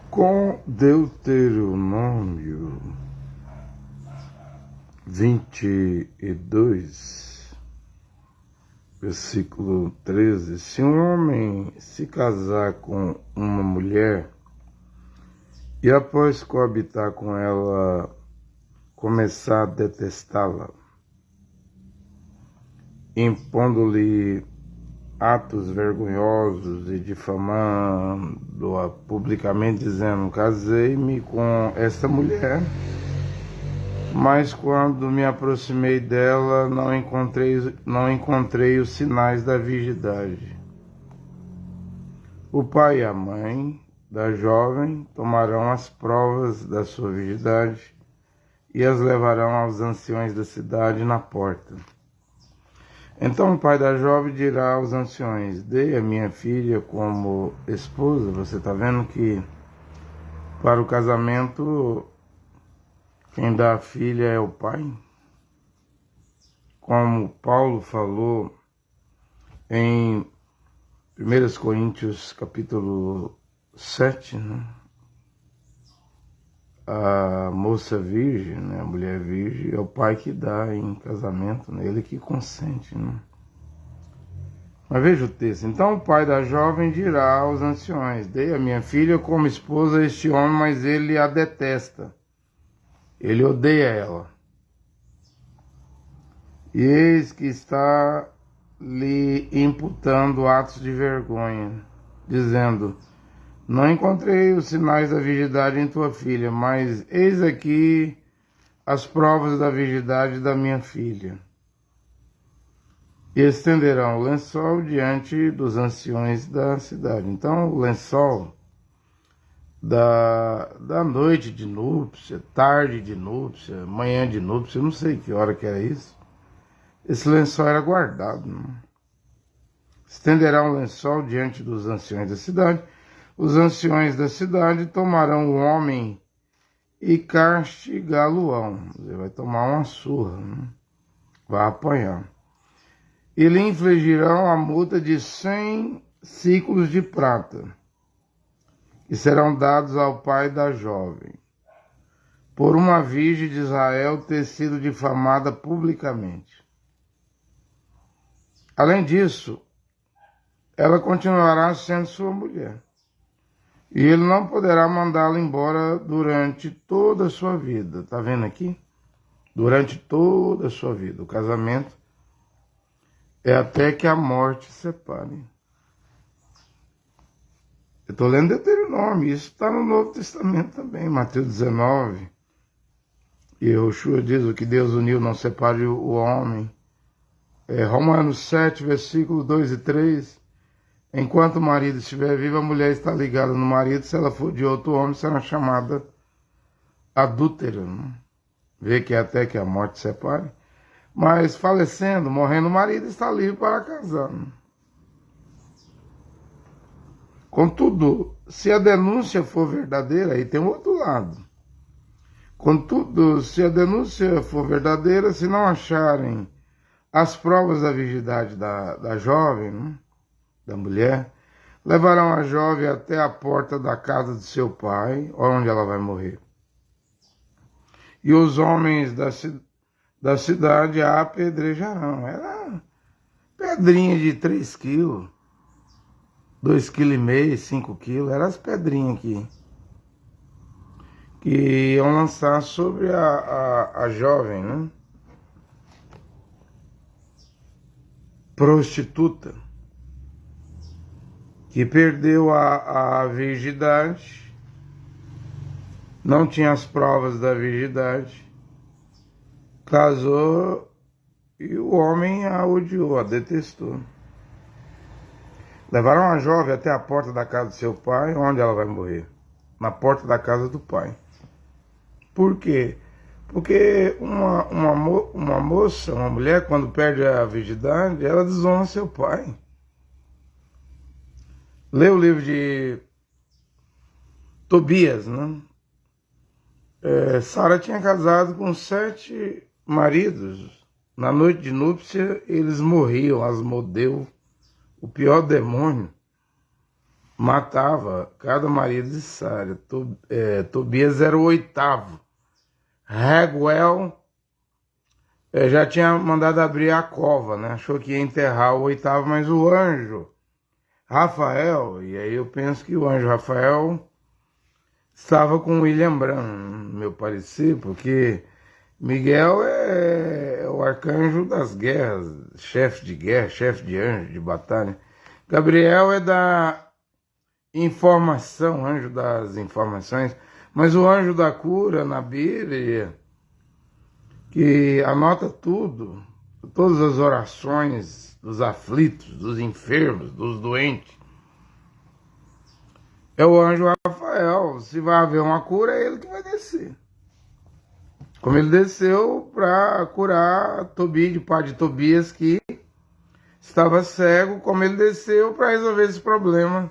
Com Deuteronômio 22, versículo 13: se um homem se casar com uma mulher e após coabitar com ela começar a detestá-la, impondo-lhe atos vergonhosos e difamando-a publicamente, dizendo: casei-me com esta mulher, mas quando me aproximei dela não encontrei os sinais da virgindade. O pai e a mãe da jovem tomarão as provas da sua virgindade e as levarão aos anciões da cidade na porta. Então o pai da jovem dirá aos anciões: dei a minha filha como esposa. Você está vendo que para o casamento quem dá a filha é o pai? Como Paulo falou em 1 Coríntios capítulo 7, né? A moça virgem, né? A mulher virgem, é o pai que dá em casamento, né? Ele que consente, né? Mas veja o texto. Então o pai da jovem dirá aos anciões: dei a minha filha como esposa a este homem, mas ele a detesta. Ele odeia ela. E eis que está lhe imputando atos de vergonha, dizendo: não encontrei os sinais da virgindade em tua filha, mas eis aqui as provas da virgindade da minha filha. E estenderão o lençol diante dos anciões da cidade. Então, o lençol da noite de núpcia, tarde de núpcia, manhã de núpcia, eu não sei que hora que era isso. Esse lençol era guardado. Né? Estenderão o lençol diante dos anciões da cidade. Os anciões da cidade tomarão o homem e castigá-lo-ão. Vai tomar uma surra, né? Vai apanhar. E lhe infligirão a multa de 100 ciclos de prata, que serão dados ao pai da jovem, por uma virgem de Israel ter sido difamada publicamente. Além disso, ela continuará sendo sua mulher, e ele não poderá mandá-la embora durante toda a sua vida. Está vendo aqui? Durante toda a sua vida. O casamento é até que a morte separe. Eu estou lendo Deuteronômio, isso está no Novo Testamento também, Mateus 19. E Yoshua diz: o que Deus uniu não separe o homem. Romanos 7, versículos 2 e 3. Enquanto o marido estiver vivo, a mulher está ligada no marido. Se ela for de outro homem, será chamada adúltera. Né? Vê que é até que a morte separe. Mas falecendo, morrendo, o marido está livre para casar. Né? Contudo, se a denúncia for verdadeira, aí tem um outro lado. Contudo, se a denúncia for verdadeira, se não acharem as provas da virgindade da jovem, né, da mulher, levarão a jovem até a porta da casa de seu pai, onde ela vai morrer. E os homens da cidade a apedrejarão. Era pedrinha de 3 quilos. 2,5 kg, 5 quilos, eram as pedrinhas que iam lançar sobre a jovem, né? Prostituta, que perdeu a virgindade, não tinha as provas da virgindade, casou e o homem a odiou, a detestou. Levaram a jovem até a porta da casa de seu pai, onde ela vai morrer. Na porta da casa do pai. Por quê? Porque uma moça, uma mulher, quando perde a virgindade, ela desonra seu pai. Lê o livro de Tobias, né? Sara tinha casado com 7 maridos. Na noite de núpcia, eles morriam, Asmodeu, o pior demônio. matava cada marido de Sara. Tobias era o 8º. Raguel já tinha mandado abrir a cova, né? Achou que ia enterrar o 8º, mas o anjo Rafael, e aí eu penso que o anjo Rafael estava com William Branham, no meu parecer, porque Miguel é o arcanjo das guerras, chefe de guerra, chefe de anjo, de batalha. Gabriel é da informação, anjo das informações, mas o anjo da cura na Bíblia, que anota tudo, todas as orações dos aflitos, dos enfermos, dos doentes, é o anjo Rafael. Se vai haver uma cura, é ele que vai descer. Como ele desceu para curar Tobias, o pai de Tobias, que estava cego, como ele desceu para resolver esse problema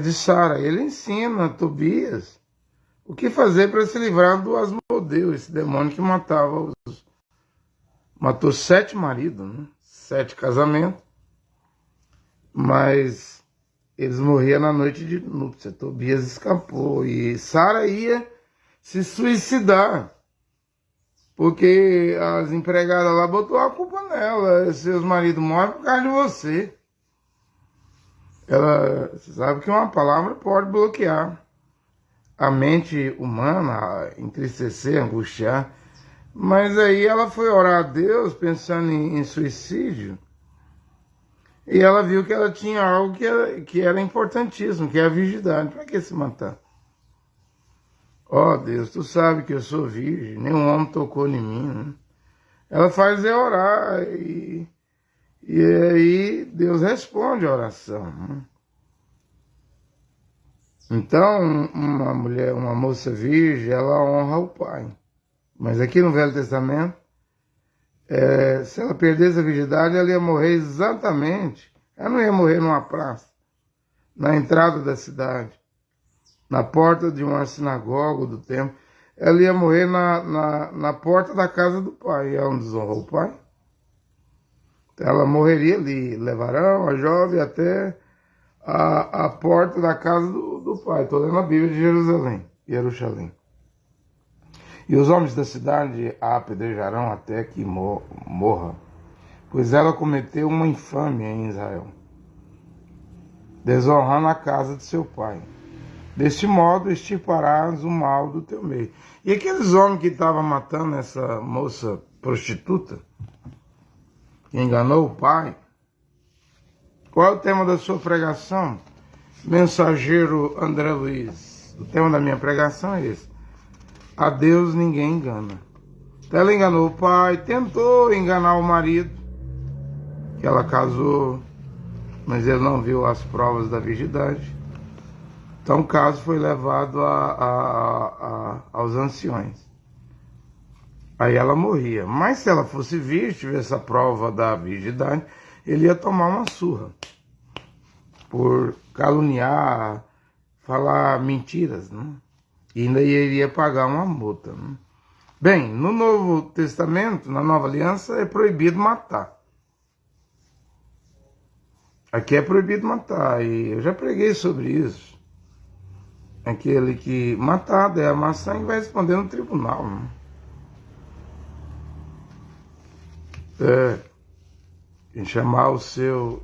de Sara. Ele ensina Tobias o que fazer para se livrar do Asmodeu, esse demônio que matou 7 maridos, né? 7 casamentos, mas eles morriam na noite de núpcia. Tobias escapou e Sara ia se suicidar, porque as empregadas lá botou a culpa nela. Seus maridos morrem por causa de você. Você sabe que uma palavra pode bloquear a mente humana, entristecer, angustiar. Mas aí ela foi orar a Deus pensando em suicídio, e ela viu que ela tinha algo que era importantíssimo, que é a virgindade. Para que se matar? Ó Deus, tu sabe que eu sou virgem, nenhum homem tocou em mim, né? Ela faz orar, e aí Deus responde a oração, né? Então, uma moça virgem, ela honra o pai. Mas aqui no Velho Testamento, se ela perdesse a virgindade, ela ia morrer exatamente. Ela não ia morrer numa praça, na entrada da cidade, na porta de uma sinagoga do templo. Ela ia morrer na porta da casa do pai. E ela não desonrou o pai. Então, ela morreria ali. Levarão a jovem até a porta da casa do pai. Estou lendo a Bíblia de Jerusalém. E os homens da cidade a apedrejarão até que morra, pois ela cometeu uma infâmia em Israel, desonrando a casa de seu pai. Deste modo extirparás o mal do teu meio. E aqueles homens que estavam matando essa moça prostituta, que enganou o pai, qual é o tema da sua pregação? Mensageiro André Luiz. O tema da minha pregação é esse: a Deus ninguém engana. Então ela enganou o pai, tentou enganar o marido, que ela casou, mas ele não viu as provas da virgindade. Então o caso foi levado aos anciões. Aí ela morria. Mas se ela fosse virgem, tivesse a prova da virgindade, ele ia tomar uma surra por caluniar, falar mentiras, né? E ainda iria pagar uma multa, né? Bem, no Novo Testamento, na Nova Aliança, é proibido matar. Aqui é proibido matar, e eu já preguei sobre isso. Aquele que matar, derramar sangue, vai responder no tribunal, né? Em chamar o seu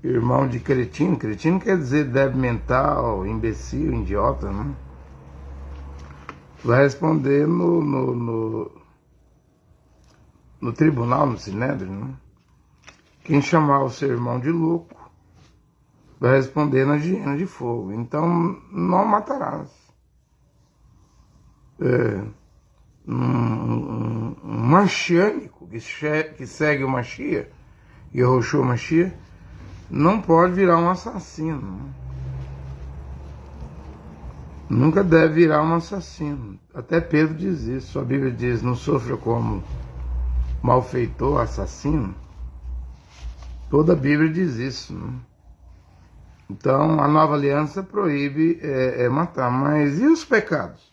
irmão de cretino. Cretino quer dizer débil mental, imbecil, idiota, né? Vai responder no tribunal, no sinédrio, né? Quem chamar o seu irmão de louco vai responder na hiena de fogo. Então, não matarás. Um messiânico que segue o Mashiach, Yehoshua Mashiach, não pode virar um assassino, né? Nunca deve virar um assassino. Até Pedro diz isso. A Bíblia diz: não sofra como malfeitor, assassino. Toda a Bíblia diz isso, né? Então, a Nova Aliança proíbe matar. Mas e os pecados?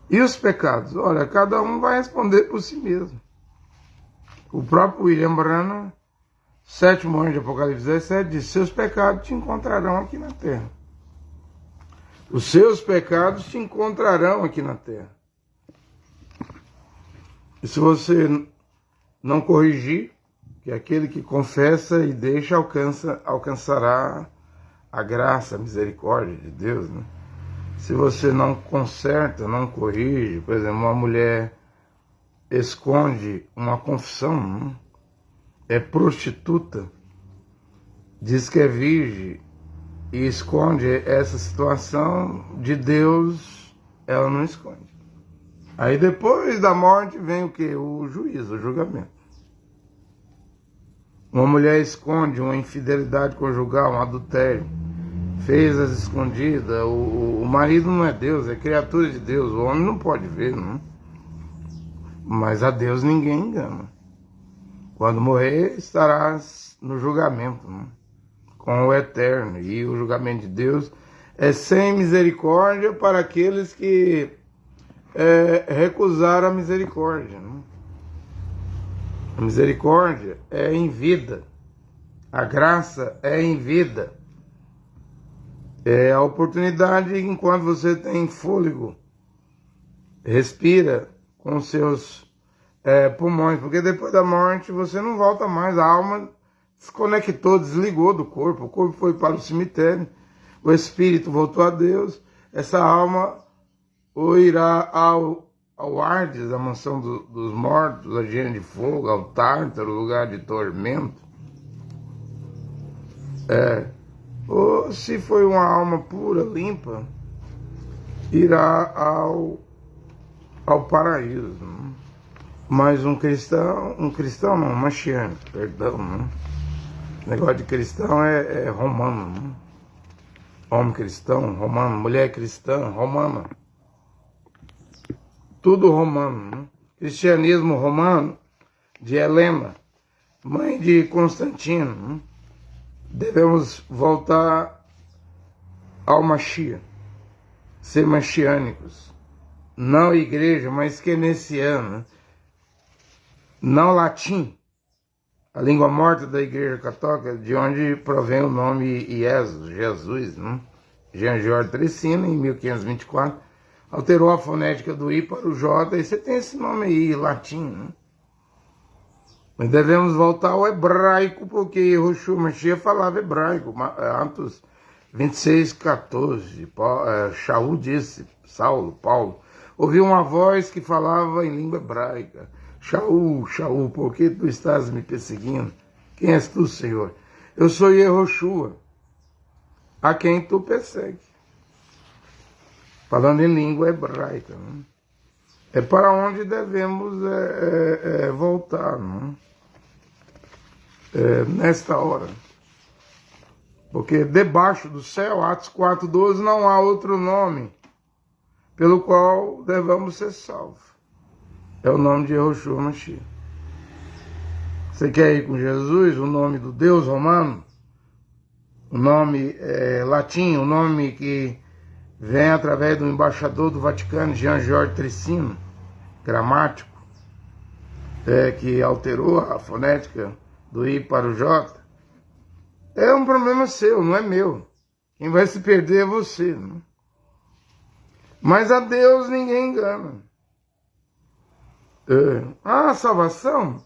E os pecados? Olha, cada um vai responder por si mesmo. O próprio William Branham 7º anjo de Apocalipse 17 diz: seus pecados te encontrarão aqui na terra. Os seus pecados te encontrarão aqui na terra. E se você não corrigir, que aquele que confessa e deixa alcançará a graça, a misericórdia de Deus, né? Se você não conserta, não corrige, por exemplo, uma mulher esconde uma confissão, né? É prostituta, diz que é virgem e esconde essa situação, de Deus ela não esconde. Aí depois da morte vem o quê? O juízo, o julgamento. Uma mulher esconde uma infidelidade conjugal, um adultério, fez as escondidas, o marido não é Deus, é criatura de Deus, o homem não pode ver, não. Mas a Deus ninguém engana. Quando morrer, estarás no julgamento, né? Com o eterno. E o julgamento de Deus é sem misericórdia para aqueles que recusaram a misericórdia, né? A misericórdia é em vida. A graça é em vida. É a oportunidade enquanto você tem fôlego, respira com seus pulmões, porque depois da morte você não volta mais, a alma desconectou, desligou do corpo, o corpo foi para o cemitério, o espírito voltou a Deus, essa alma ou irá ao Hades, a mansão dos mortos, a hiena de fogo, ao Tártaro, lugar de tormento. Ou se foi uma alma pura, limpa, irá ao paraíso, né? Mas um cristão não, Mashiach, perdão, né? O negócio de cristão é romano, né? Homem cristão, romano, mulher cristã, romana. Tudo romano, né? Cristianismo romano, de Helena, mãe de Constantino, né? Devemos voltar ao Mashiach, ser machiânicos, não igreja, mas keynesiana, não latim, a língua morta da Igreja Católica, de onde provém o nome Jesus, né? Jean Georges Tricina, em 1524, alterou a fonética do I para o J, e você tem esse nome aí, latim, né? Mas devemos voltar ao hebraico, porque Yahushua Mashiach falava hebraico. Atos 26:14, Shaul disse, Paulo, ouviu uma voz que falava em língua hebraica. Shaul, Shaul, por que tu estás me perseguindo? Quem és tu, Senhor? Eu sou Yahushua, a quem tu persegue. Falando em língua hebraica, né? É para onde devemos voltar, né? Nesta hora. Porque debaixo do céu, Atos 4:12, não há outro nome pelo qual devamos ser salvos. É o nome de Yahushua Mashiach. Você quer ir com Jesus, o nome do Deus romano, o nome latim, o nome que vem através do embaixador do Vaticano, Jean Georges Tricina, gramático, que alterou a fonética do I para o J. É um problema seu, não é meu. Quem vai se perder é você, né? Mas a Deus ninguém engana. A salvação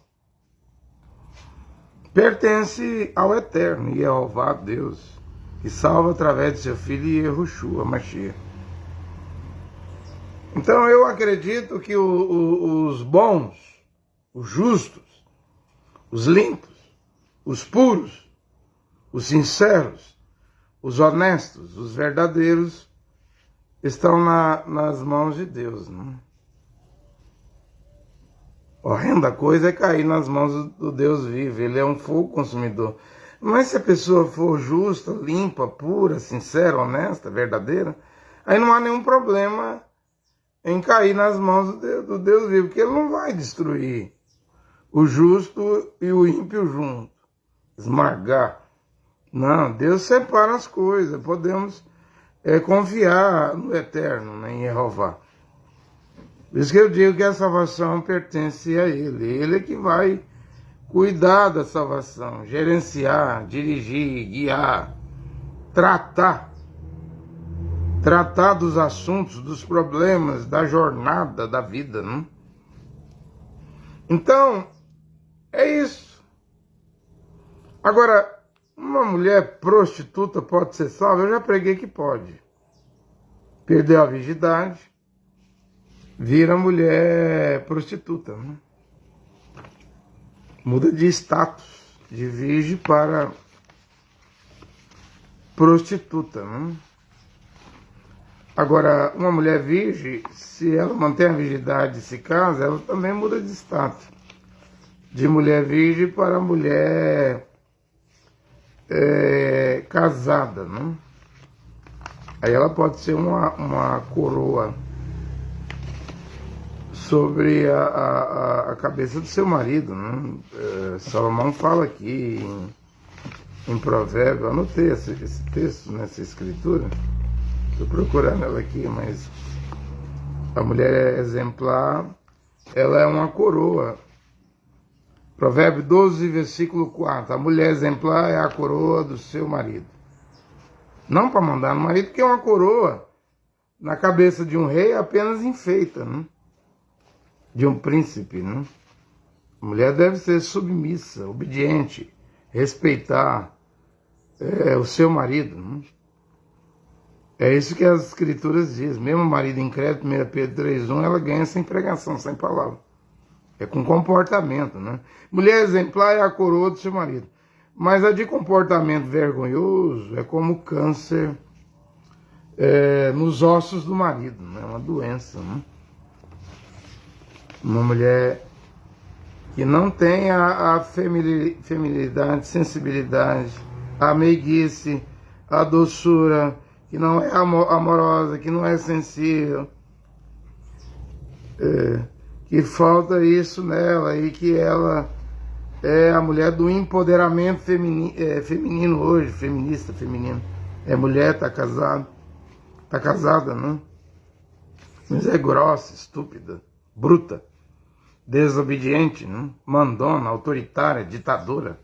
pertence ao Eterno, Jeová Deus, que salva através de seu Filho Yahushua Mashiach. Então eu acredito que os bons, os justos, os limpos, os puros, os sinceros, os honestos, os verdadeiros, estão nas mãos de Deus, né? Horrenda coisa é cair nas mãos do Deus vivo, ele é um fogo consumidor. Mas se a pessoa for justa, limpa, pura, sincera, honesta, verdadeira, aí não há nenhum problema em cair nas mãos do Deus vivo, porque ele não vai destruir o justo e o ímpio junto, esmagar. Não, Deus separa as coisas, podemos confiar no Eterno, né, em Jeová. Por isso que eu digo que a salvação pertence a Ele. Ele é que vai cuidar da salvação, gerenciar, dirigir, guiar, tratar dos assuntos, dos problemas, da jornada da vida, né? Então, é isso. Agora, uma mulher prostituta pode ser salva? Eu já preguei que pode. Perdeu a virgindade, vira mulher prostituta, né? Muda de status, de virgem para prostituta, né? Agora, uma mulher virgem, se ela mantém a virgindade e se casa, ela também muda de status. De mulher virgem para mulher casada, né? Aí ela pode ser uma coroa sobre a cabeça do seu marido, né? Salomão fala aqui em Provérbio, anotei esse texto nessa escritura. Estou procurando ela aqui, mas a mulher exemplar, ela é uma coroa. Provérbio 12, versículo 4. A mulher exemplar é a coroa do seu marido. Não para mandar no marido, porque uma coroa na cabeça de um rei apenas enfeita, né? De um príncipe, né? A mulher deve ser submissa, obediente, respeitar o seu marido, né? É isso que as escrituras dizem. Mesmo o marido incrédulo, 1 Pedro 3,1, ela ganha sem pregação, sem palavra. É com comportamento, né? Mulher exemplar é a coroa do seu marido. Mas a de comportamento vergonhoso é como câncer nos ossos do marido, né? É uma doença, né? Uma mulher que não tem a feminilidade, sensibilidade, a meiguice, a doçura, que não é amorosa, que não é sensível, que falta isso nela e que ela é a mulher do empoderamento feminino hoje, feminista, feminino. É mulher, tá casada, né? Mas é grossa, estúpida, bruta, desobediente, né? Mandona, autoritária, ditadora.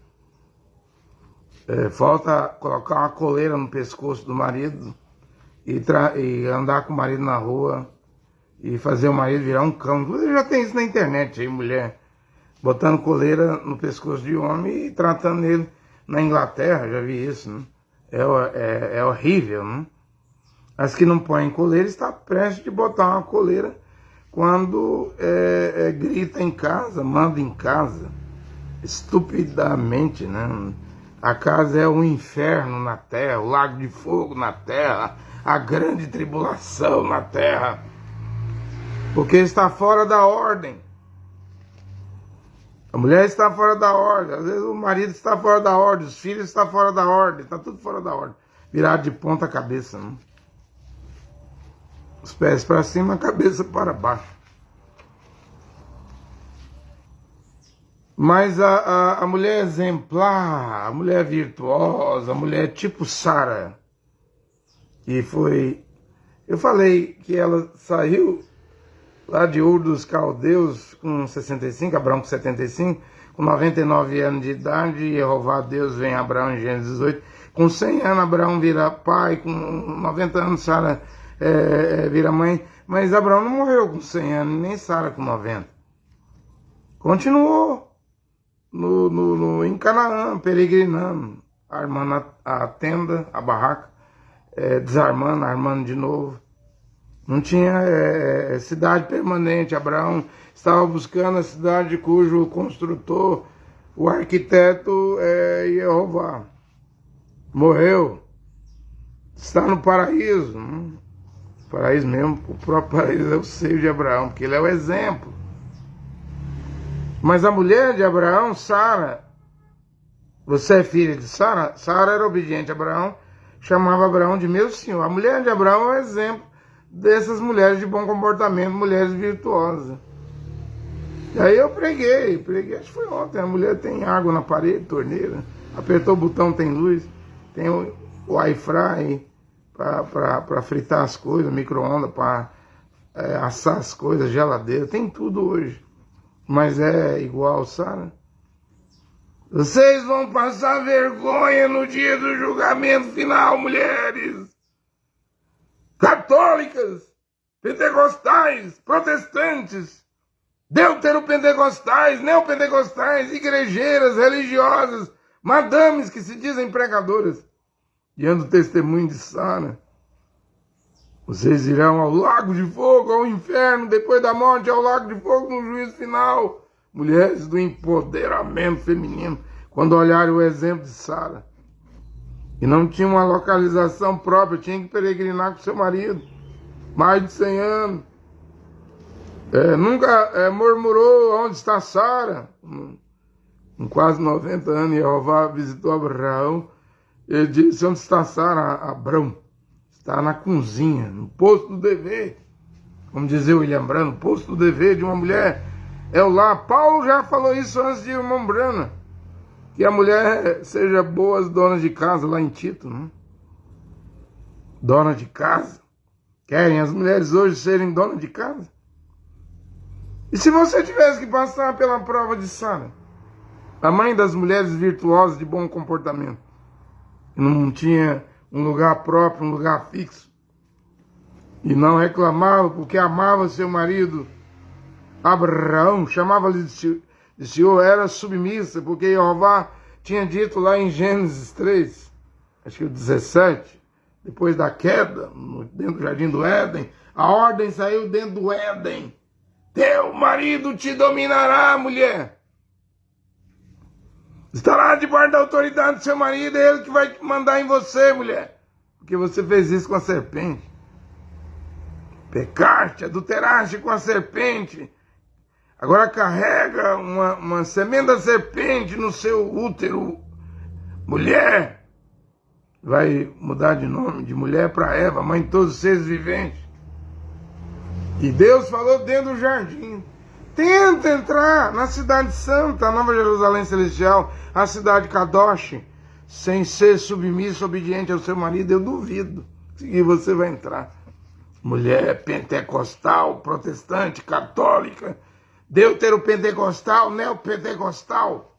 Falta colocar uma coleira no pescoço do marido e andar com o marido na rua e fazer o marido virar um cão. Você já tem isso na internet aí, mulher botando coleira no pescoço de homem e tratando ele na Inglaterra, já vi isso, né? É horrível, né? As que não põem coleira está prestes de botar uma coleira quando grita em casa, manda em casa, estupidamente, né? A casa é um inferno na terra, o lago de fogo na terra, a grande tribulação na terra, porque está fora da ordem. A mulher está fora da ordem, às vezes o marido está fora da ordem, os filhos estão fora da ordem, está tudo fora da ordem, virado de ponta cabeça, né? Os pés para cima, a cabeça para baixo. Mas a mulher exemplar, a mulher virtuosa, a mulher tipo Sara, que foi... Eu falei que ela saiu lá de Ur dos Caldeus com 65, Abraão com 75, com 99 anos de idade, e Jeová Deus vem a Abraão em Gênesis 18. Com 100 anos Abraão vira pai, com 90 anos Sara vira mãe, mas Abraão não morreu com 100 anos, nem Sara com 90. Continuou em Canaã, peregrinando, armando a tenda, a barraca, desarmando, armando de novo. Não tinha cidade permanente. Abraão estava buscando a cidade cujo construtor, o arquiteto Jeová. Morreu. Está no paraíso. Né? Paraíso mesmo, o próprio paraíso é o seio de Abraão, porque ele é o exemplo. Mas a mulher de Abraão, Sara, você é filha de Sara? Sara era obediente a Abraão, chamava Abraão de meu senhor. A mulher de Abraão é o exemplo dessas mulheres de bom comportamento, mulheres virtuosas. E aí eu preguei, acho que foi ontem, a mulher tem água na parede, torneira, apertou o botão, tem luz, tem o air fry para fritar as coisas, micro-ondas para assar as coisas, geladeira, tem tudo hoje. Mas é igual, Sara? Vocês vão passar vergonha no dia do julgamento final, mulheres. Católicas, pentecostais, protestantes, deuteropentecostais, neopentecostais, igrejeiras, religiosas, madames que se dizem pregadoras. Diante do testemunho de Sara, vocês irão ao lago de fogo, ao inferno, depois da morte, ao lago de fogo no juízo final. Mulheres do empoderamento feminino, quando olharem o exemplo de Sara, e não tinha uma localização própria, tinha que peregrinar com seu marido, mais de 100 anos. Nunca murmurou: onde está Sara? Com quase 90 anos, Jeová visitou Abraão. Ele disse: onde está Sara? Abrão. Está na cozinha, no posto do dever. Como dizia William Branham, o posto do dever de uma mulher é o lar. Paulo já falou isso antes de irmão Branham, que a mulher seja boas donas de casa, lá em Tito, né? Dona de casa. Querem as mulheres hoje serem donas de casa? E se você tivesse que passar pela prova de Sara, a mãe das mulheres virtuosas de bom comportamento, que não tinha um lugar próprio, um lugar fixo, e não reclamava porque amava seu marido Abraão, chamava-lhe de Senhor, era submissa, porque Jeová tinha dito lá em Gênesis 3, acho que o 17, depois da queda, dentro do jardim do Éden, a ordem saiu dentro do Éden: teu marido te dominará, mulher. Estará debaixo da autoridade do seu marido, é ele que vai mandar em você, mulher. Porque você fez isso com a serpente. Pecaste, adulteraste com a serpente. Agora carrega uma semente da serpente no seu útero. Mulher. Vai mudar de nome de mulher para Eva, mãe de todos os seres viventes. E Deus falou dentro do jardim: tenta entrar na cidade santa, a Nova Jerusalém Celestial, a cidade Kadosh, sem ser submissa, obediente ao seu marido. Eu duvido que você vai entrar. Mulher pentecostal, protestante, católica, deuteropentecostal, neopentecostal,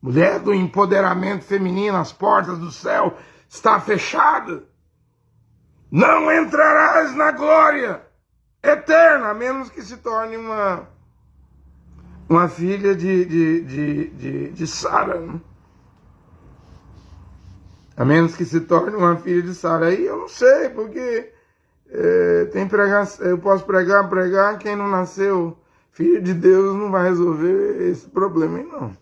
mulher do empoderamento feminino, as portas do céu estão fechadas. Não entrarás na glória eterna, a menos que se torne uma filha de Sara, né? A menos que se torne uma filha de Sara. Aí eu não sei, porque eu posso pregar, quem não nasceu filho de Deus não vai resolver esse problema aí, não.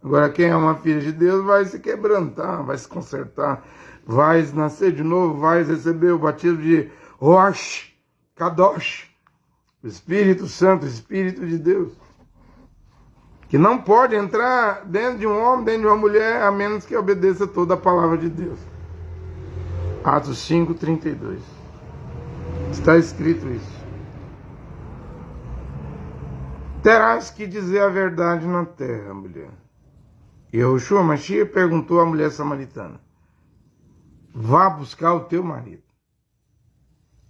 Agora, quem é uma filha de Deus vai se quebrantar, vai se consertar, vai nascer de novo, vai receber o batismo de Rosh Kadosh, o Espírito Santo, o Espírito de Deus, que não pode entrar dentro de um homem, dentro de uma mulher, a menos que obedeça toda a palavra de Deus. Atos 5:32. Está escrito isso. Terás que dizer a verdade na terra, mulher. E Yeshua Mashiach perguntou à mulher samaritana: vá buscar o teu marido.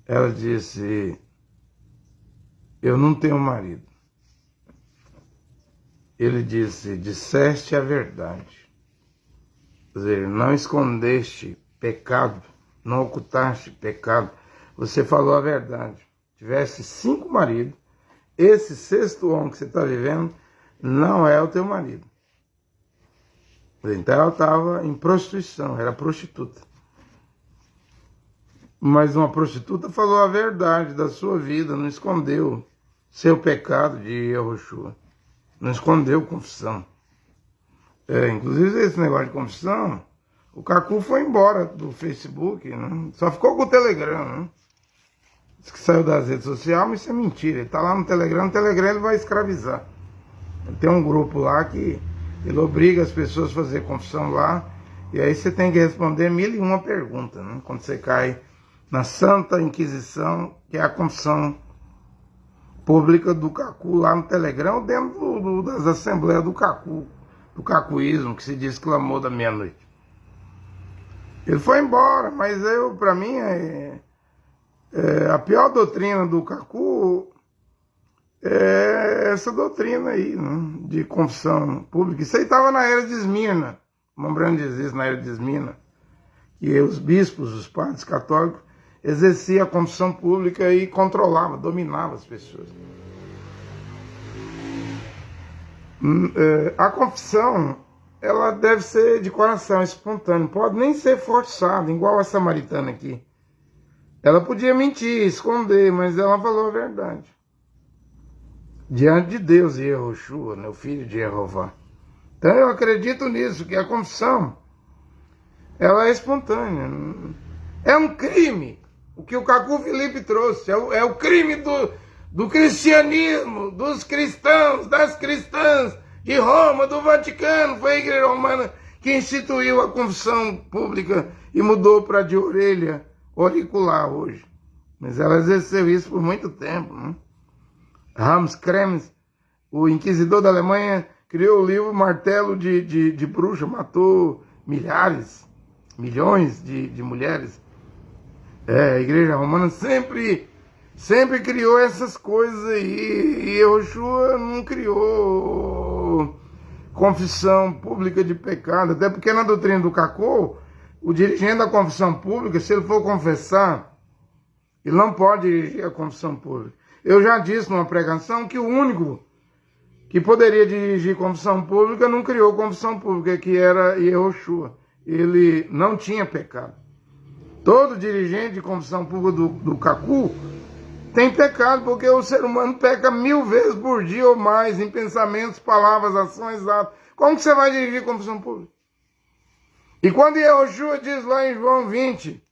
Ela disse: eu não tenho marido. Ele disse: disseste a verdade. Quer dizer, não escondeste pecado, não ocultaste pecado. Você falou a verdade. Tivesse 5 maridos, esse 6º homem que você está vivendo não é o teu marido. Então ela estava em prostituição, era prostituta. Mas uma prostituta falou a verdade da sua vida, não escondeu seu pecado de Yehoshua. Não escondeu confissão. Inclusive esse negócio de confissão, o Cacu foi embora do Facebook, né? Só ficou com o Telegram, né? Diz que saiu das redes sociais, mas isso é mentira. Ele está lá no Telegram ele vai escravizar. Ele tem um grupo lá que ele obriga as pessoas a fazer confissão lá, e aí você tem que responder 1001 perguntas, né? Quando você cai na Santa Inquisição, que é a confissão pública do Cacu lá no Telegram, dentro das assembleias do Cacu, do cacuísmo, que se diz clamor da meia-noite. Ele foi embora, mas para mim, a pior doutrina do Cacu é essa doutrina aí, né, de confissão pública. Isso aí estava na era de Esmirna, Mombrano diz isso, na era de Esmirna, que os bispos, os padres católicos, exerciam a confissão pública e controlavam, dominavam as pessoas. A confissão, ela deve ser de coração, espontâneo, pode nem ser forçada, igual a samaritana aqui. Ela podia mentir, esconder, mas ela falou a verdade. Diante de Deus e Yehoshua, né, o filho de Jeová. Então eu acredito nisso, que a confissão, ela é espontânea. É um crime, o que o Cacu Felipe trouxe, é o crime do cristianismo, dos cristãos, das cristãs, de Roma, do Vaticano. Foi a Igreja Romana que instituiu a confissão pública e mudou para de orelha auricular hoje. Mas ela exerceu isso por muito tempo, né? Hans Krems, o inquisidor da Alemanha, criou o livro Martelo de Bruxa, matou milhares, milhões de mulheres. A Igreja Romana sempre criou essas coisas aí, e Yehoshua não criou confissão pública de pecado, até porque na doutrina do Cacu, o dirigente da confissão pública, se ele for confessar, ele não pode dirigir a confissão pública. Eu já disse numa pregação que o único que poderia dirigir confissão pública não criou confissão pública, que era Yehoshua. Ele não tinha pecado. Todo dirigente de confissão pública do Cacu tem pecado, porque o ser humano peca 1000 vezes por dia ou mais, em pensamentos, palavras, ações, atos. Como que você vai dirigir confissão pública? E quando Yehoshua diz lá em João 20,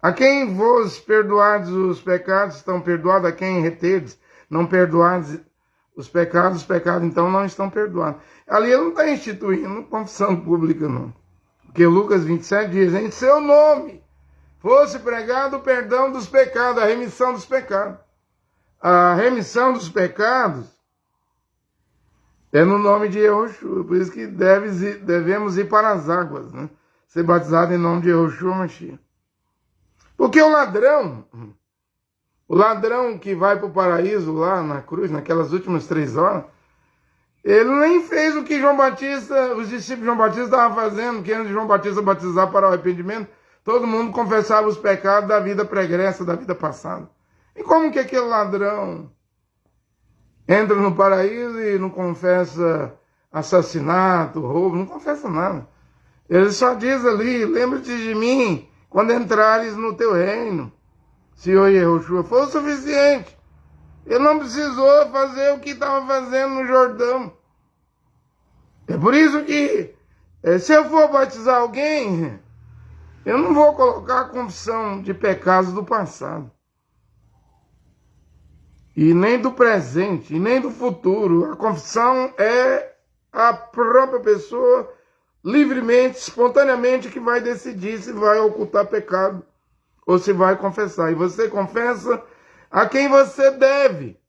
a quem vos perdoardes os pecados estão perdoados, a quem reterdes não perdoardes os pecados então não estão perdoados. Ali ele não está instituindo confissão pública, não. Porque Lucas 27 diz, em seu nome fosse pregado o perdão dos pecados, a remissão dos pecados. A remissão dos pecados é no nome de Yehoshua, por isso que devemos ir para as águas, né? Ser batizado em nome de Yehoshua Mashiach. Porque o ladrão que vai para o paraíso lá na cruz, naquelas últimas 3 horas, ele nem fez o que João Batista, os discípulos de João Batista estavam fazendo, que antes de João Batista batizar para o arrependimento, todo mundo confessava os pecados da vida pregressa, da vida passada. E como que aquele ladrão entra no paraíso e não confessa assassinato, roubo, não confessa nada. Ele só diz ali, lembra-te de mim quando entrares no teu reino. Senhor Yehoshua, foi o suficiente. Ele não precisou fazer o que estava fazendo no Jordão. É por isso que, se eu for batizar alguém, eu não vou colocar a confissão de pecados do passado. E nem do presente, e nem do futuro. A confissão é a própria pessoa, livremente, espontaneamente, que vai decidir se vai ocultar pecado ou se vai confessar. E você confessa a quem você deve.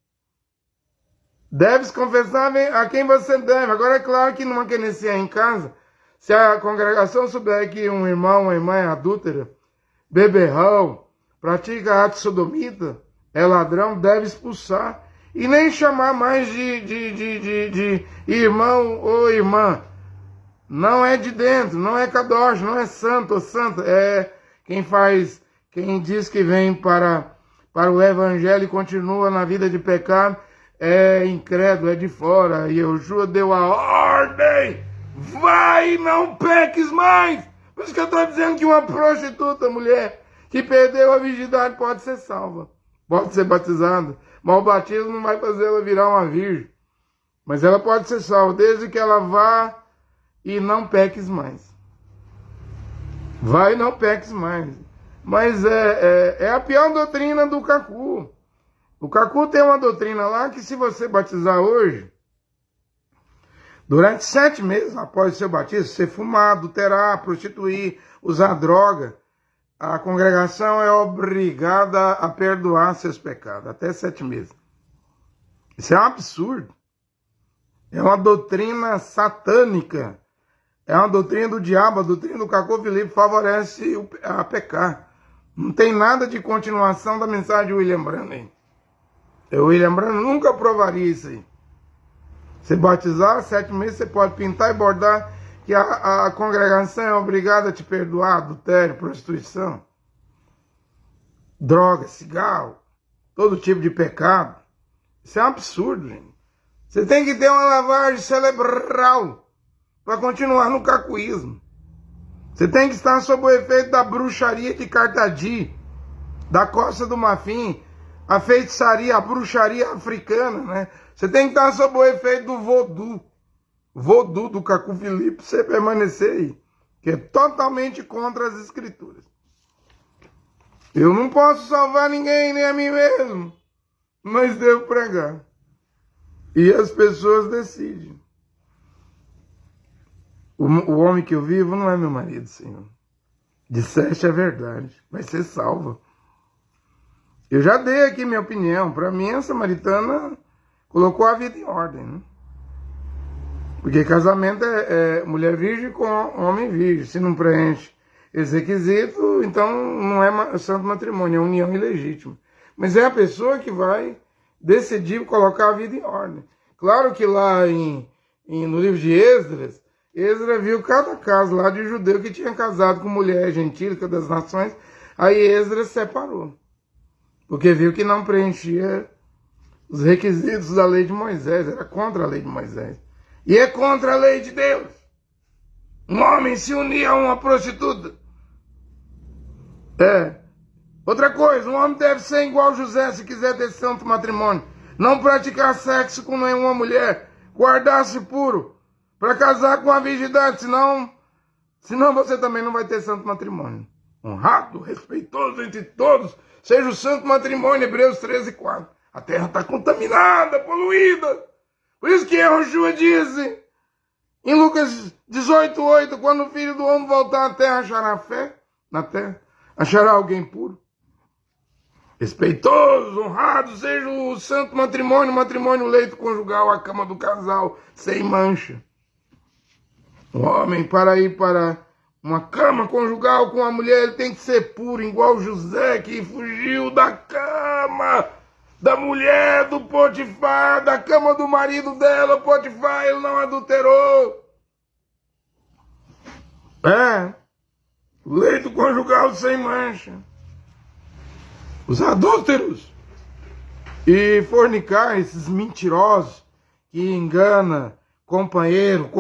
Deves confessar a quem você deve. Agora é claro que numa kenesia em casa, se a congregação souber que um irmão ou uma irmã é adúltera, beberrão, pratica ato sodomita, é ladrão, deve expulsar. E nem chamar mais de irmão ou irmã. Não é de dentro, não é kadosh, não é santo ou santa. É quem diz que vem para o evangelho e continua na vida de pecado, é incrédulo, é de fora. E Yehoshua deu a ordem, vai, não peques mais. Por isso que eu estou dizendo que uma prostituta, mulher, que perdeu a virgindade pode ser salva, pode ser batizada. Mas o batismo não vai fazer ela virar uma virgem. Mas ela pode ser salva, desde que ela vá e não peques mais. Vai e não peques mais. Mas é a pior doutrina do Cacu. O Cacu tem uma doutrina lá que se você batizar hoje, durante 7 meses após o seu batismo, você fumar, adulterar, prostituir, usar droga, a congregação é obrigada a perdoar seus pecados, até 7 meses. Isso é um absurdo. É uma doutrina satânica. É uma doutrina do diabo. A doutrina do Cacu Felipe favorece a pecar. Não tem nada de continuação da mensagem de William Branham. Eu, William Branham, nunca aprovaria isso aí. Você batizar, 7 meses você pode pintar e bordar que a congregação é obrigada a te perdoar adultério, prostituição, droga, cigarro, todo tipo de pecado. Isso é um absurdo, gente. Você tem que ter uma lavagem cerebral para continuar no cacuísmo. Você tem que estar sob o efeito da bruxaria de Cartagi, da Costa do Marfim, a feitiçaria, a bruxaria africana, né? Você tem que estar sob o efeito do voodoo do Cacu Filipe, pra você permanecer aí, que é totalmente contra as escrituras. Eu não posso salvar ninguém, nem a mim mesmo, mas devo pregar. E as pessoas decidem. O homem que eu vivo não é meu marido, Senhor. Disseste a verdade, vai ser salva. Eu já dei aqui minha opinião. Para mim, a samaritana colocou a vida em ordem, né? Porque casamento é mulher virgem com homem virgem. Se não preenche esse requisito, então não é santo matrimônio, é união ilegítima. Mas é a pessoa que vai decidir colocar a vida em ordem. Claro que lá no livro de Esdras, Esdras viu cada caso lá de judeu que tinha casado com mulher gentílica das nações, aí Esdras separou. Porque viu que não preenchia os requisitos da lei de Moisés, era contra a lei de Moisés. E é contra a lei de Deus. Um homem se unir a uma prostituta. Outra coisa, um homem deve ser igual José se quiser ter santo matrimônio. Não praticar sexo com nenhuma mulher. Guardar-se puro. Para casar com a virgindade, senão você também não vai ter santo matrimônio. Honrado, respeitoso entre todos, seja o santo matrimônio, Hebreus 13:4. A terra está contaminada, poluída. Por isso que Yoshua disse, em Lucas 18:8, quando o Filho do Homem voltar à terra, achará fé na terra? Achará alguém puro? Respeitoso, honrado, seja o santo matrimônio, matrimônio, leito conjugal, a cama do casal, sem mancha. Um homem, para ir para uma cama conjugal com uma mulher, ele tem que ser puro, igual José, que fugiu da cama da mulher do Potifar, da cama do marido dela, Potifar, ele não adulterou. Leito conjugal sem mancha. Os adúlteros e fornicar, esses mentirosos que enganam companheiro,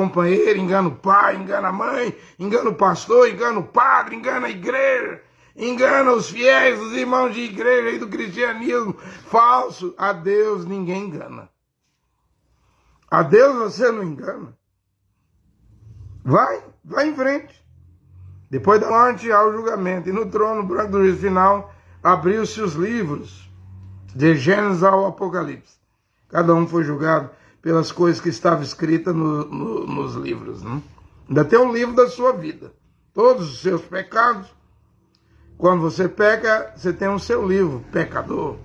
engana o pai, engana a mãe, engana o pastor, engana o padre, engana a igreja, engana os fiéis, os irmãos de igreja e do cristianismo falso. A Deus ninguém engana. A Deus você não engana. Vai em frente. Depois da morte há o julgamento. E no trono branco do juízo final abriu-se os livros, de Gênesis ao Apocalipse. Cada um foi julgado pelas coisas que estavam escritas nos livros. Né? Ainda tem um livro da sua vida. Todos os seus pecados. Quando você peca, você tem o seu livro, pecador.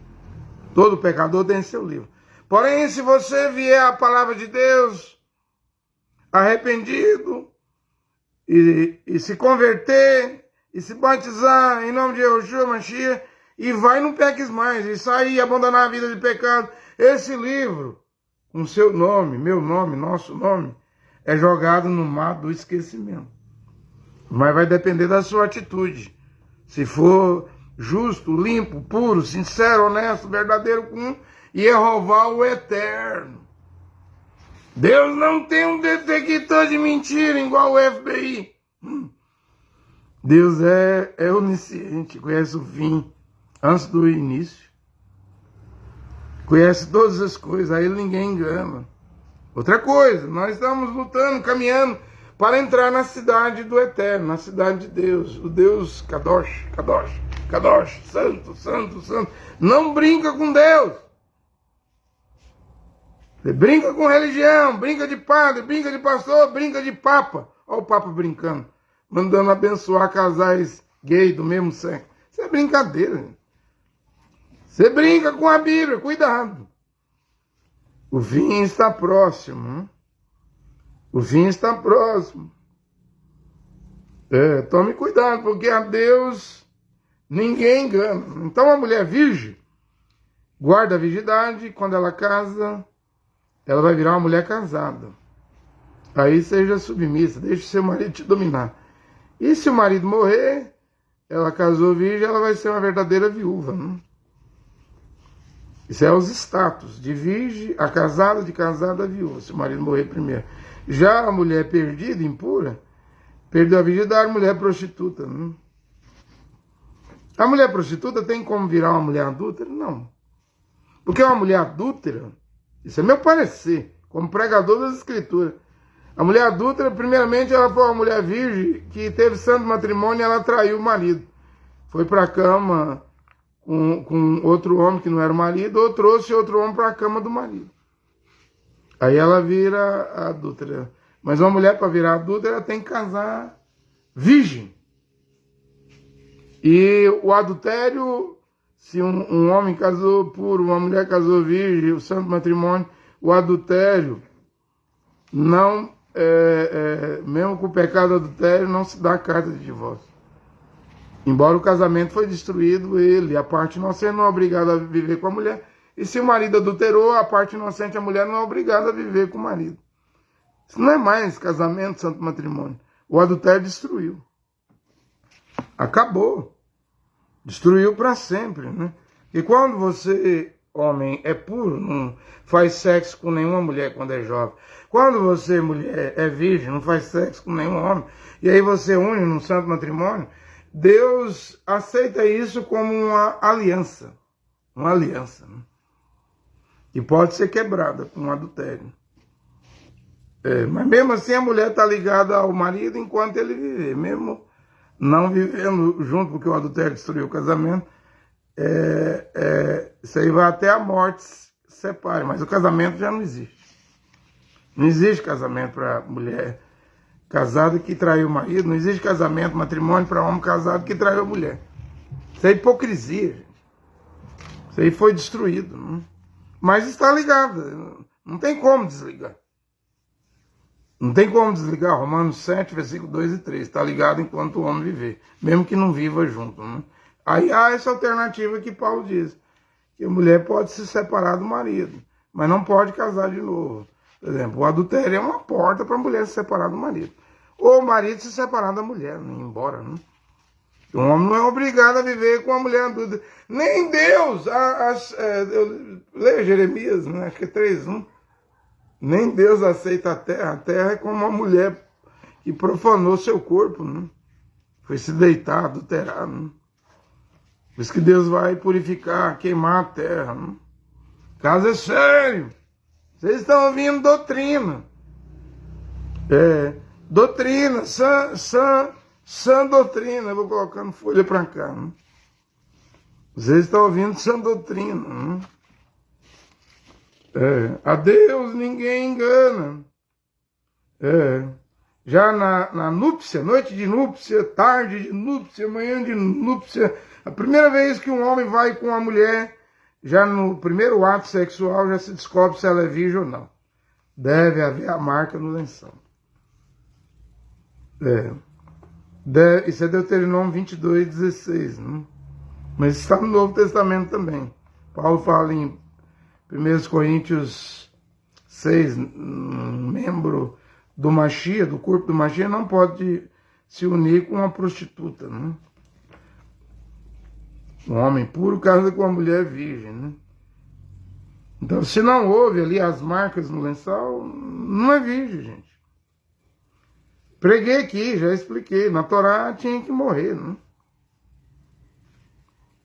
Todo pecador tem seu livro. Porém, se você vier à palavra de Deus, arrependido, e se converter, e se batizar em nome de Yoshua Mashiach, e vai não peques mais, e sair e abandonar a vida de pecado, esse livro, com seu nome, meu nome, nosso nome, é jogado no mar do esquecimento. Mas vai depender da sua atitude. Se for justo, limpo, puro, sincero, honesto, verdadeiro com Jeová o Eterno. Deus não tem um detector de mentira igual o FBI. Deus é onisciente, conhece o fim antes do início. Conhece todas as coisas, a ele ninguém engana. Outra coisa, nós estamos lutando, caminhando para entrar na cidade do Eterno, na cidade de Deus. O Deus Kadosh, Kadosh, Kadosh, santo, santo, santo. Não brinca com Deus. Você brinca com religião, brinca de padre, brinca de pastor, brinca de papa. Olha o papa brincando, mandando abençoar casais gays do mesmo sexo. Isso é brincadeira, gente. Você brinca com a Bíblia, cuidado. O fim está próximo. Hein? O fim está próximo. Tome cuidado, porque a Deus ninguém engana. Então a mulher virgem, guarda a virgindade, quando ela casa, ela vai virar uma mulher casada. Aí seja submissa, deixe seu marido te dominar. E se o marido morrer, ela casou virgem, ela vai ser uma verdadeira viúva. Né? Isso é os status, de virgem a casada, de casada a viúva, se o marido morrer primeiro. Já a mulher perdida, impura, perdeu a virgindade, mulher prostituta. Né? A mulher prostituta tem como virar uma mulher adúltera? Não. Porque uma mulher adúltera, isso é meu parecer, como pregador das escrituras. A mulher adúltera, primeiramente, ela foi uma mulher virgem que teve santo matrimônio e ela traiu o marido. Foi para a cama com outro homem que não era o marido, ou trouxe outro homem para a cama do marido. Aí ela vira adúltera. Mas uma mulher, para virar adúltera, ela tem que casar virgem. E o adultério, se um homem casou puro, uma mulher casou virgem, o santo matrimônio, o adultério não, mesmo com o pecado do adultério, não se dá carta de divórcio. Embora o casamento foi destruído, ele, a parte inocente, não é obrigada a viver com a mulher. E se o marido adulterou, a parte inocente, a mulher, não é obrigada a viver com o marido. Isso não é mais casamento, santo matrimônio. O adultério destruiu. Acabou. Destruiu para sempre, né? E quando você, homem, é puro, não faz sexo com nenhuma mulher quando é jovem. Quando você, mulher, é virgem, não faz sexo com nenhum homem, e aí você une num santo matrimônio, Deus aceita isso como uma aliança. Uma aliança. Né? Que pode ser quebrada com um adultério. Mas mesmo assim a mulher está ligada ao marido enquanto ele viver. Mesmo não vivendo junto, porque o adultério destruiu o casamento, isso aí vai até a morte separe. Mas o casamento já não existe. Não existe casamento para mulher casada que traiu o marido. Não existe casamento, matrimônio para homem casado que traiu a mulher. Isso é hipocrisia, gente. Isso aí foi destruído. Não? Mas está ligado. Não tem como desligar. Não tem como desligar. Romanos 7, versículo 2 e 3. Está ligado enquanto o homem viver. Mesmo que não viva junto. Não? Aí há essa alternativa que Paulo diz. Que a mulher pode se separar do marido. Mas não pode casar de novo. Por exemplo, o adultério é uma porta para a mulher se separar do marido. Ou o marido se separar da mulher, ir embora. Né? O homem não é obrigado a viver com a mulher adulta. Nem Deus. Eu leio Jeremias, né? Acho que é 3:1. Nem Deus aceita a terra. A terra é como uma mulher que profanou seu corpo. Né? Foi se deitar, adulterar. Né? Por isso que Deus vai purificar, queimar a terra. Né? O caso é sério. Vocês estão ouvindo doutrina. Doutrina, sã doutrina. Eu vou colocando folha para cá. Né? Vocês estão ouvindo sã doutrina. Né? A Deus ninguém engana. Já na núpcia, noite de núpcia, tarde de núpcia, manhã de núpcia, a primeira vez que um homem vai com uma mulher, já no primeiro ato sexual, já se descobre se ela é virgem ou não. Deve haver a marca no lençol. Isso é Deuteronômio 22:16. Né? Mas está no Novo Testamento também. Paulo fala em 1 Coríntios 6, membro do Mashiach, do corpo do Mashiach, não pode se unir com uma prostituta. Né? Um homem puro casa com uma mulher virgem. Né? Então, se não houve ali as marcas no lençol, não é virgem, gente. Preguei aqui, já expliquei. Na Torá tinha que morrer. Né?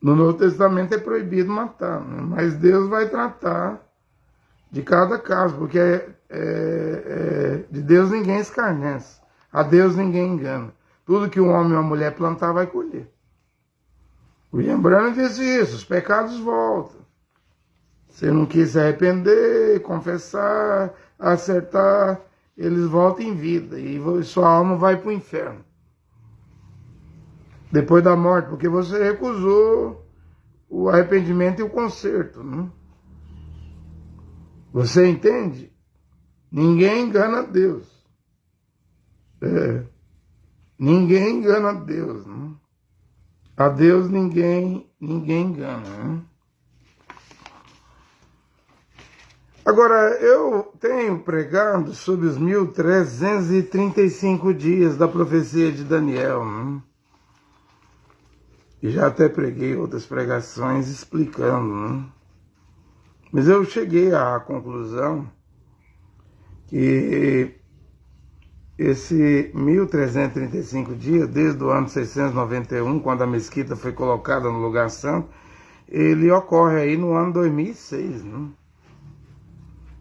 No Novo Testamento é proibido matar. Né? Mas Deus vai tratar de cada caso, porque de Deus ninguém escarnece. A Deus ninguém engana. Tudo que um homem e uma mulher plantar vai colher. William Branham disse isso, os pecados voltam. Se não quis se arrepender, confessar, acertar, eles voltam em vida. E sua alma vai para o inferno. Depois da morte, porque você recusou o arrependimento e o conserto. Né? Você entende? Ninguém engana Deus. Ninguém engana Deus. Né? A Deus ninguém engana. Né? Agora, eu tenho pregado sobre os 1335 dias da profecia de Daniel, né? E já até preguei outras pregações explicando, né? Mas eu cheguei à conclusão que esse 1335 dias, desde o ano 691, quando a mesquita foi colocada no lugar santo, ele ocorre aí no ano 2006, né?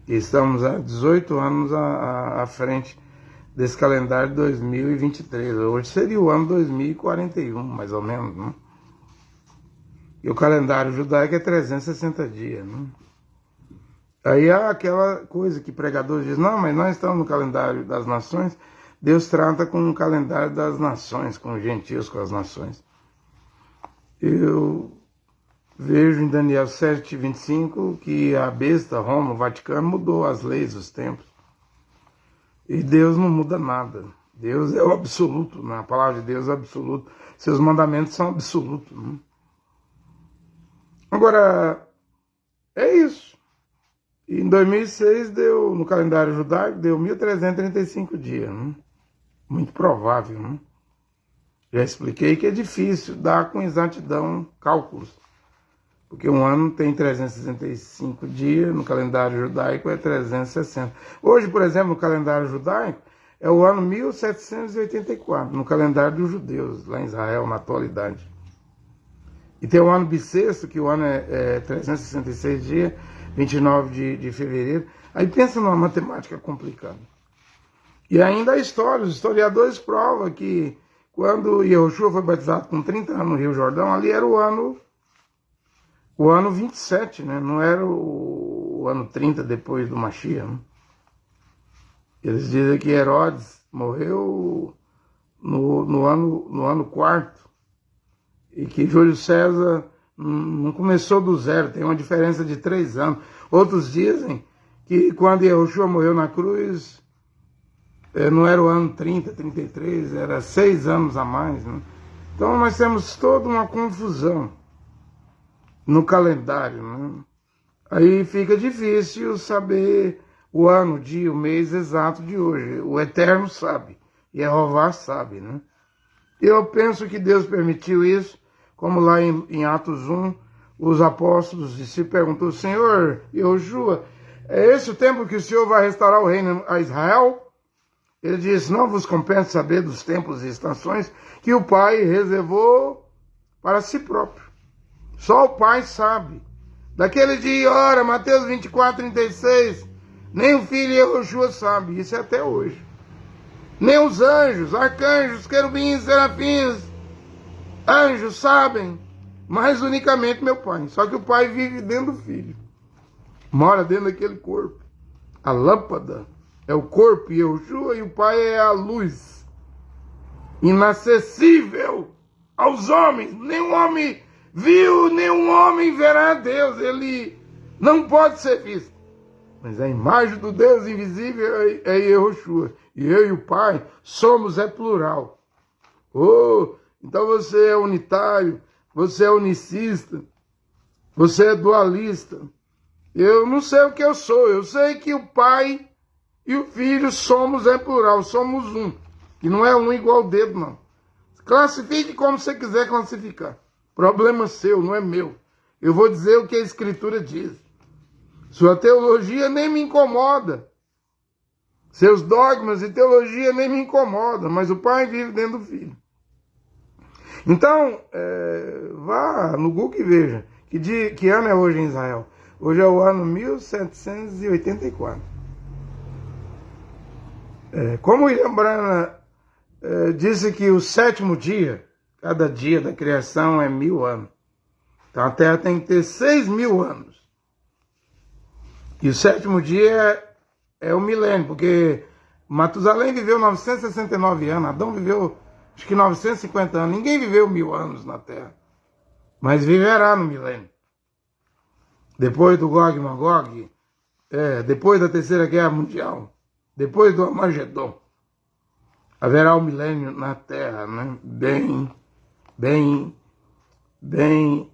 Estamos há 18 anos à frente desse calendário de 2023. Hoje seria o ano 2041, mais ou menos, né? E o calendário judaico é 360 dias, né? Aí há aquela coisa que pregadores dizem, não, mas nós estamos no calendário das nações. Deus trata com o calendário das nações, com os gentios, com as nações. Eu vejo em Daniel 7:25 que a besta, Roma, o Vaticano, mudou as leis, os tempos. E Deus não muda nada. Deus é o absoluto, né? A palavra de Deus é absoluto. Seus mandamentos são absolutos, né? Agora, é isso. E em 2006, deu, no calendário judaico, deu 1335 dias, né? Muito provável, né? Já expliquei que é difícil dar com exatidão cálculos. Porque um ano tem 365 dias, no calendário judaico é 360. Hoje, por exemplo, no calendário judaico, é o ano 1784, no calendário dos judeus, lá em Israel, na atualidade. E tem o ano bissexto, que o ano é 366 dias, 29 de fevereiro. Aí pensa numa matemática complicada. E ainda a história, os historiadores provam que quando Yehoshua foi batizado com 30 anos no Rio Jordão, ali era o ano 27, né? Não era o ano 30 depois do Mashiach, né? Eles dizem que Herodes morreu no ano 4º e que Júlio César não começou do zero, tem uma diferença de 3 anos. Outros dizem que quando Yehoshua morreu na cruz, não era o ano 30, 33, era 6 anos a mais, né? Então nós temos toda uma confusão no calendário, né? Aí fica difícil saber o ano, o dia, o mês exato de hoje. O Eterno sabe, e Jeová sabe, né? Eu penso que Deus permitiu isso, como lá em Atos 1, os apóstolos se perguntou, Senhor, Yehoshua, é esse o tempo que o Senhor vai restaurar o reino a Israel? Ele disse, não vos compete saber dos tempos e estações que o Pai reservou para si próprio. Só o Pai sabe. Daquele dia e hora, Mateus 24:36, nem o Filho Yehoshua sabe. Isso é até hoje. Nem os anjos, arcanjos, querubins, serafins, anjos sabem, mas unicamente meu Pai. Só que o Pai vive dentro do Filho. Mora dentro daquele corpo. A lâmpada é o corpo Yehoshua e o Pai é a luz. Inacessível aos homens. Nenhum homem viu, nenhum homem verá a Deus. Ele não pode ser visto. Mas a imagem do Deus invisível é Yehoshua. E eu e o Pai somos plural. Oh, então você é unitário, você é unicista, você é dualista. Eu não sei o que eu sou. Eu sei que o Pai e o Filho somos plural, somos um. E não é um igual ao dedo, não. Classifique como você quiser classificar. Problema seu, não é meu. Eu vou dizer o que a Escritura diz. Sua teologia nem me incomoda. Seus dogmas e teologia nem me incomodam, mas o Pai vive dentro do Filho. Então, vá no Google e veja. Que ano é hoje em Israel? Hoje é o ano 1784. Como William Branham disse que o 7º dia, cada dia da criação é 1000 anos. Então a Terra tem que ter 6.000 anos. E o 7º dia é o milênio, porque Matusalém viveu 969 anos, Adão viveu acho que 950 anos. Ninguém viveu 1000 anos na Terra, mas viverá no milênio. Depois do Gog e Magog, depois da Terceira Guerra Mundial, depois do Armagedon, haverá o milênio na Terra, né? Bem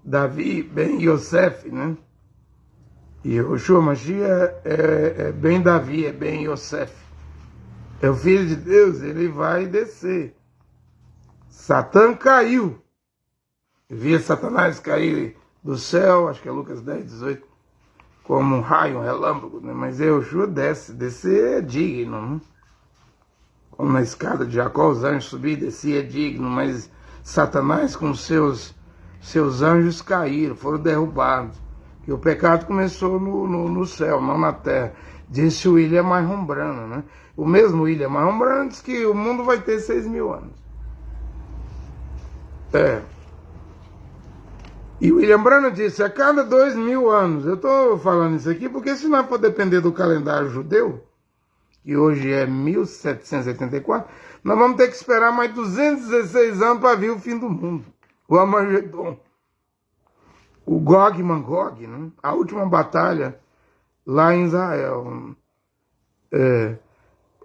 Davi, bem Yosef, né? E Yoshua Mashiach é bem Davi, é bem Yosef. É o Filho de Deus, ele vai descer. Satã caiu. Eu via Satanás cair do céu, acho que é Lucas 10, 18, como um raio, um relâmpago, né? Mas Yoshua desce, descer é digno, né? Como na escada de Jacó, os anjos subiam e desciam é digno, mas Satanás com seus anjos caíram, foram derrubados. E o pecado começou no céu, não na terra. Disse o William Marron Branham, né? O mesmo William Marron Branham diz que o mundo vai ter 6.000 anos. E o William Branham disse, a cada 2.000 anos, eu estou falando isso aqui porque se não for depender do calendário judeu, que hoje é 1784, nós vamos ter que esperar mais 216 anos para vir o fim do mundo. O Armagedon. O Gog e Magog, né? A última batalha lá em Israel.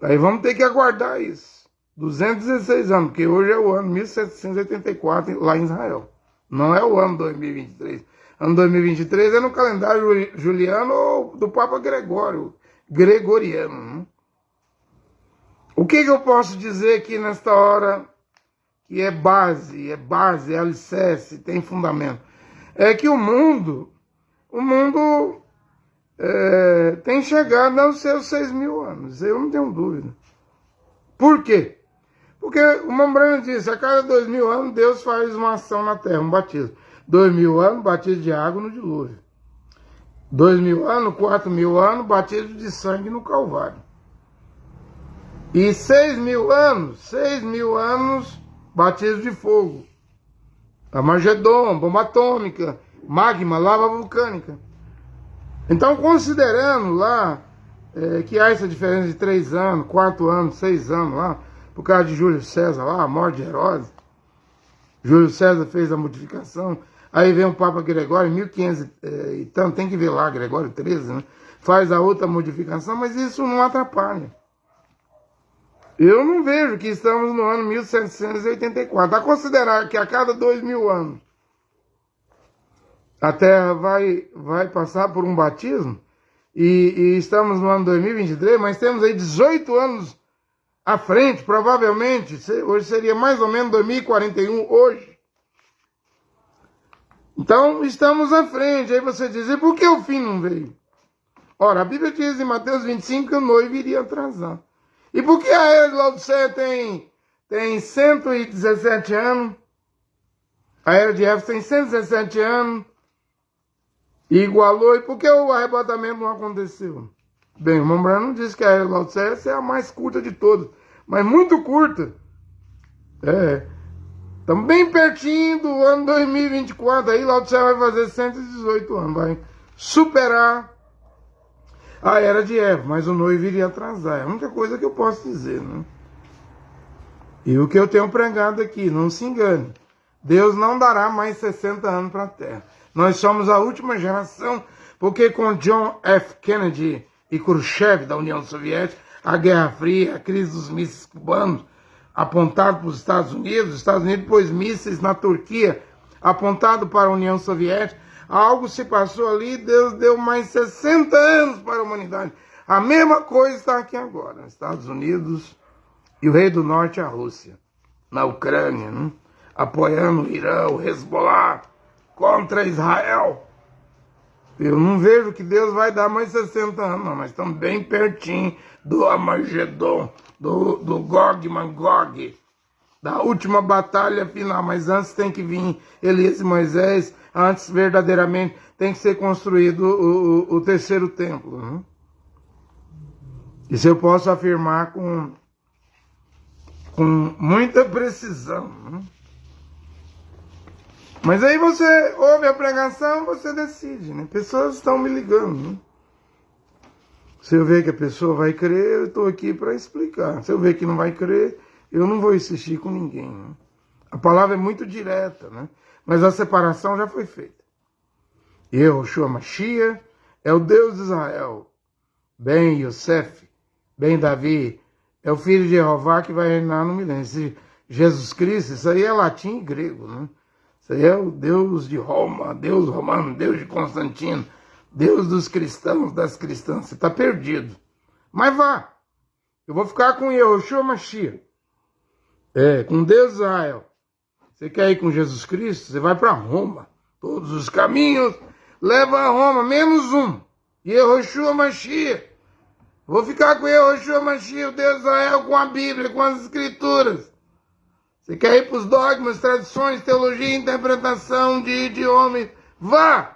Aí vamos ter que aguardar isso. 216 anos, porque hoje é o ano 1784 lá em Israel. Não é o ano 2023. Ano 2023 é no calendário juliano ou do Papa Gregoriano. Né? O que eu posso dizer aqui nesta hora que é base, é alicerce, tem fundamento? É que o mundo tem chegado aos seus 6.000 anos, eu não tenho dúvida. Por quê? Porque o Mambrano disse, a cada 2.000 anos Deus faz uma ação na terra, um batismo. 2.000 anos, batismo de água no dilúvio. 2.000 anos, 4.000 anos, batismo de sangue no Calvário. E 6.000 anos, batismo de fogo. Armagedon, bomba atômica, magma, lava vulcânica. Então, considerando lá que há essa diferença de 3 anos, 4 anos, 6 anos lá, por causa de Júlio César lá, a morte de Herodes, Júlio César fez a modificação, aí vem o Papa Gregório, 1500 e tanto, tem que ver lá, Gregório 13, né? Faz a outra modificação, mas isso não atrapalha. Eu não vejo que estamos no ano 1784. A considerar que a cada 2.000 anos a Terra vai passar por um batismo, e estamos no ano 2023, mas temos aí 18 anos à frente, provavelmente, hoje seria mais ou menos 2041, hoje. Então, estamos à frente. Aí você diz, e por que o fim não veio? Ora, a Bíblia diz em Mateus 25 que o noivo iria atrasar. E por que a era de Laodiceia tem 117 anos? A era de Éfeso tem 117 anos. E igualou. E por que o arrebatamento não aconteceu? Bem, o Mambrano disse que a era de Laodiceia é a mais curta de todas. Mas muito curta. Estamos bem pertinho do ano 2024. Aí Laodiceia vai fazer 118 anos. Vai superar a era de Eva, mas o noivo iria atrasar. É a única coisa que eu posso dizer, né? E o que eu tenho pregado aqui, não se engane. Deus não dará mais 60 anos para a Terra. Nós somos a última geração, porque com John F. Kennedy e Khrushchev da União Soviética, a Guerra Fria, a crise dos mísseis cubanos, apontado para os Estados Unidos pôs mísseis na Turquia, apontado para a União Soviética, algo se passou ali, Deus deu mais 60 anos para a humanidade. A mesma coisa está aqui agora, Estados Unidos e o Rei do Norte, a Rússia, na Ucrânia, né? Apoiando o Irã, o Hezbollah, contra Israel. Eu não vejo que Deus vai dar mais 60 anos, não, mas estamos bem pertinho do Armagedon, do Gog e Magog, da última batalha final. Mas antes tem que vir Elias e Moisés, antes verdadeiramente tem que ser construído o terceiro templo. Né? Isso eu posso afirmar com muita precisão. Né? Mas aí você ouve a pregação, você decide, né? Pessoas estão me ligando, né? Se eu ver que a pessoa vai crer, eu estou aqui para explicar. Se eu ver que não vai crer, eu não vou insistir com ninguém, né? A palavra é muito direta, né? Mas a separação já foi feita. E Yoshua Mashiach é o Deus de Israel. Ben Yosef, Ben Davi, é o filho de Jeová que vai reinar no milênio. Esse Jesus Cristo, isso aí é latim e grego, né? Isso aí é o Deus de Roma, Deus romano, Deus de Constantino, Deus dos cristãos, das cristãs. Você está perdido. Mas vá. Eu vou ficar com Yahushua Mashiach. Com Deus Israel. Você quer ir com Jesus Cristo? Você vai para Roma. Todos os caminhos levam a Roma, menos um. Yahushua Mashiach. Vou ficar com Yahushua Mashiach, o Deus Israel, com a Bíblia, com as Escrituras. Você quer ir para os dogmas, tradições, teologia, interpretação de idiomas? Vá!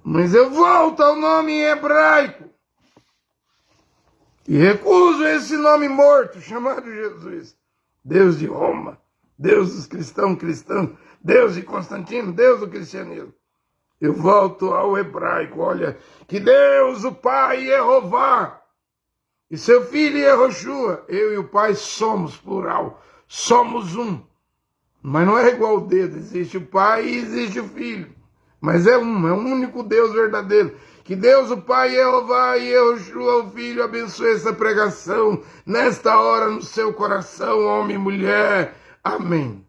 Mas eu volto ao nome em hebraico. E recuso esse nome morto, chamado Jesus. Deus de Roma, Deus dos cristãos, Deus de Constantino, Deus do cristianismo. Eu volto ao hebraico, olha, que Deus, o Pai, Jeová, e seu filho Yahushua, eu e o Pai somos plural, somos um. Mas não é igual o dedo, existe o Pai e existe o Filho. Mas é um único Deus verdadeiro. Que Deus, o Pai, Jeová e Yahushua, o Filho, abençoe essa pregação nesta hora no seu coração, homem e mulher. Amém.